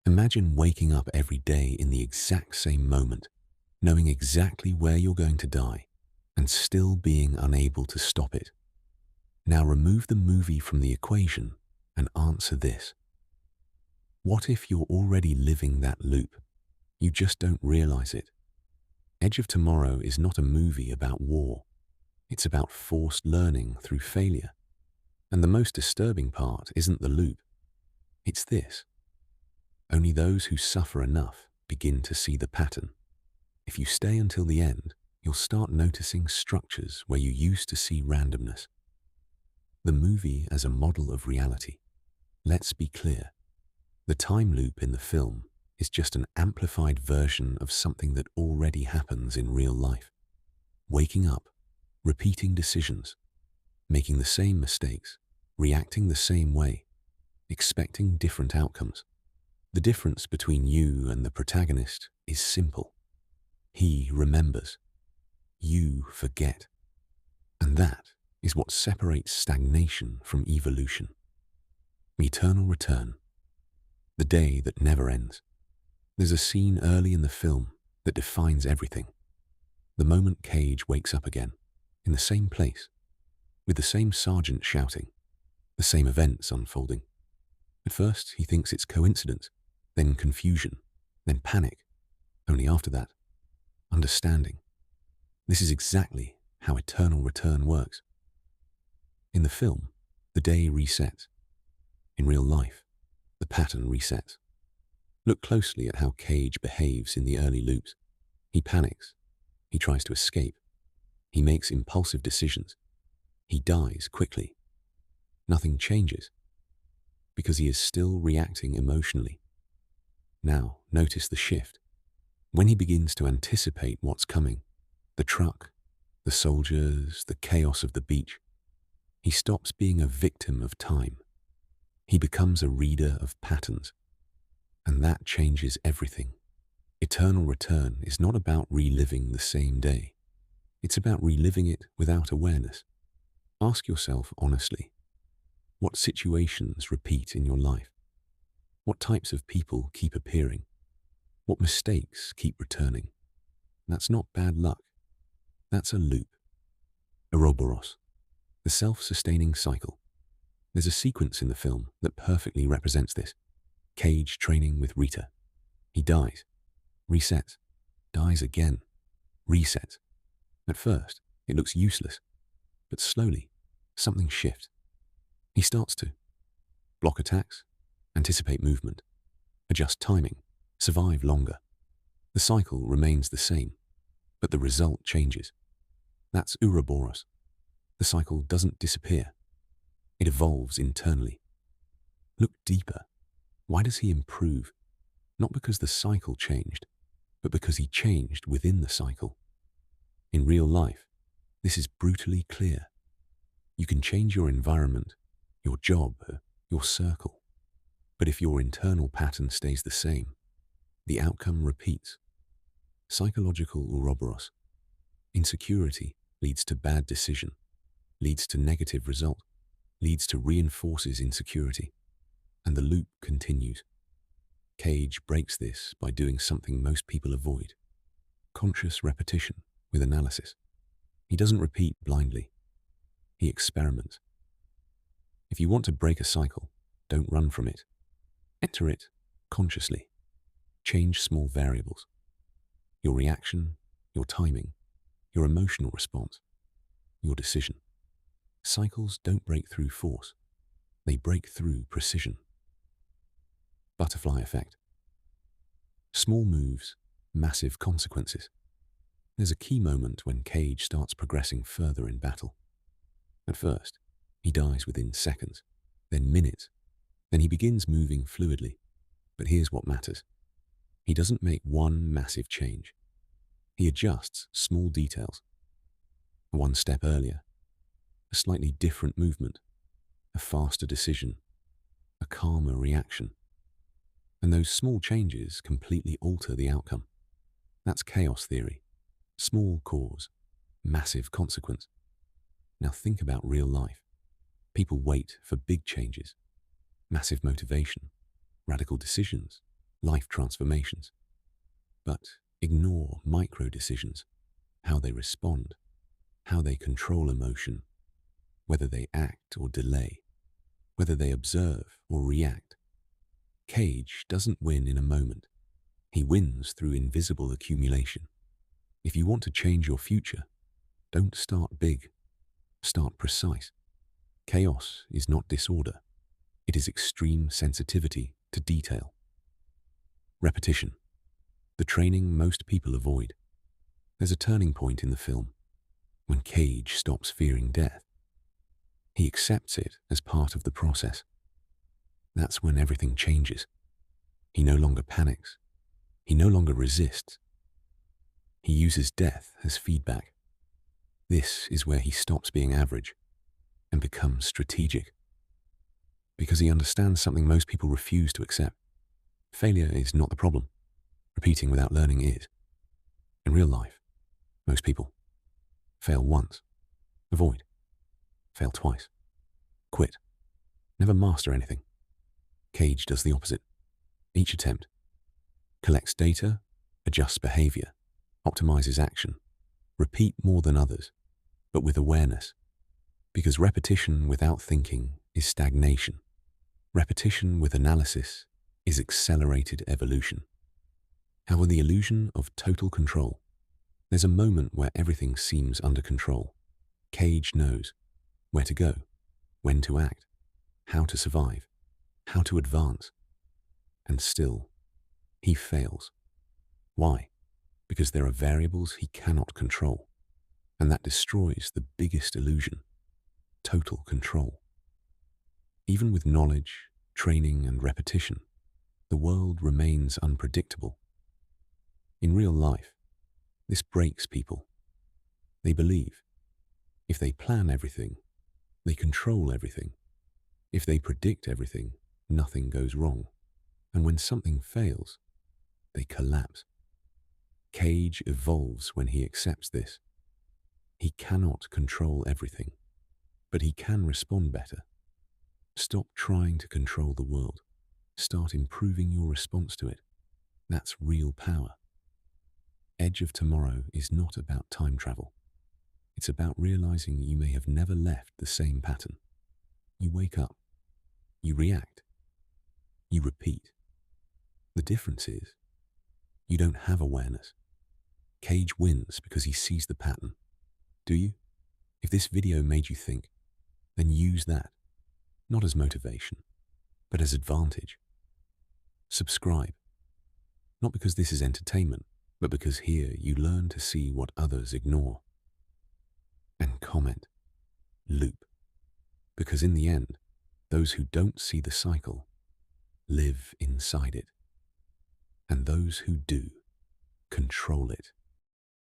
Imagine waking up every day in the exact same moment, knowing exactly where you're going to die, and still being unable to stop it. Now remove the movie from the equation and answer this. What if you're already living that loop? You just don't realize it. Edge of Tomorrow is not a movie about war. It's about forced learning through failure. And the most disturbing part isn't the loop. It's this. Only those who suffer enough begin to see the pattern. If you stay until the end, you'll start noticing structures where you used to see randomness. The movie as a model of reality. Let's be clear. The time loop in the film is just an amplified version of something that already happens in real life. Waking up, repeating decisions, making the same mistakes, reacting the same way, expecting different outcomes. The difference between you and the protagonist is simple. He remembers. You forget. And that is what separates stagnation from evolution. Eternal return. The day that never ends. There's a scene early in the film that defines everything. The moment Cage wakes up again, in the same place, with the same sergeant shouting, the same events unfolding. At first, he thinks it's coincidence, then confusion, then panic. Only after that, understanding. This is exactly how eternal return works. In the film, the day resets. In real life, the pattern resets. Look closely at how Cage behaves in the early loops. He panics. He tries to escape. He makes impulsive decisions. He dies quickly. Nothing changes because he is still reacting emotionally. Now, notice the shift. When he begins to anticipate what's coming, the truck, the soldiers, the chaos of the beach, he stops being a victim of time. He becomes a reader of patterns. And that changes everything. Eternal return is not about reliving the same day. It's about reliving it without awareness. Ask yourself honestly, what situations repeat in your life? What types of people keep appearing? What mistakes keep returning? That's not bad luck. That's a loop. Ouroboros, the self-sustaining cycle. There's a sequence in the film that perfectly represents this. Cage training with Rita. He dies, resets, dies again, resets. At first, it looks useless, but slowly, something shifts. He starts to block attacks, anticipate movement, adjust timing, survive longer. The cycle remains the same, but the result changes. That's Ouroboros. The cycle doesn't disappear. It evolves internally. Look deeper. Why does he improve? Not because the cycle changed, but because he changed within the cycle. In real life, this is brutally clear. You can change your environment, your job, your circle. But if your internal pattern stays the same, the outcome repeats. Psychological Ouroboros. Insecurity leads to bad decision, leads to negative result, leads to reinforces insecurity, and the loop continues. Cage breaks this by doing something most people avoid. Conscious repetition with analysis. He doesn't repeat blindly. He experiments. If you want to break a cycle, don't run from it. Enter it consciously. Change small variables. Your reaction, your timing, your emotional response, your decision. Cycles don't break through force. They break through precision. Butterfly effect. Small moves, massive consequences. There's a key moment when Cage starts progressing further in battle. At first, he dies within seconds, then minutes, then he begins moving fluidly. But here's what matters. He doesn't make one massive change. He adjusts small details. One step earlier, a slightly different movement, a faster decision, a calmer reaction. And those small changes completely alter the outcome. That's chaos theory. Small cause, massive consequence. Now think about real life. People wait for big changes, massive motivation, radical decisions, life transformations. But ignore micro decisions, how they respond, how they control emotion, whether they act or delay, whether they observe or react. Cage doesn't win in a moment. He wins through invisible accumulation. If you want to change your future, don't start big, start precise. Chaos is not disorder. It is extreme sensitivity to detail. Repetition, the training most people avoid. There's a turning point in the film when Cage stops fearing death. He accepts it as part of the process. That's when everything changes. He no longer panics. He no longer resists. He uses death as feedback. This is where he stops being average and becomes strategic. Because he understands something most people refuse to accept. Failure is not the problem. Repeating without learning is. In real life, most people fail once, avoid, fail twice, quit, never master anything. Cage does the opposite. Each attempt collects data, adjusts behavior, optimizes action, repeat more than others, but with awareness. Because repetition without thinking is stagnation. Repetition with analysis is accelerated evolution. However, the illusion of total control. There's a moment where everything seems under control. Cage knows where to go, when to act, how to survive, how to advance. And still, he fails. Why? Because there are variables he cannot control, and that destroys the biggest illusion, total control. Even with knowledge, training, and repetition, the world remains unpredictable. In real life, this breaks people. They believe if they plan everything, they control everything. If they predict everything, nothing goes wrong. And when something fails, they collapse. Cage evolves when he accepts this. He cannot control everything, but he can respond better. Stop trying to control the world. Start improving your response to it. That's real power. Edge of Tomorrow is not about time travel. It's about realizing you may have never left the same pattern. You wake up. You react. You repeat. The difference is, you don't have awareness. Cage wins because he sees the pattern. Do you? If this video made you think, then use that, not as motivation, but as advantage. Subscribe, not because this is entertainment, but because here you learn to see what others ignore. And comment, loop, because in the end, those who don't see the cycle live inside it, and those who do control it.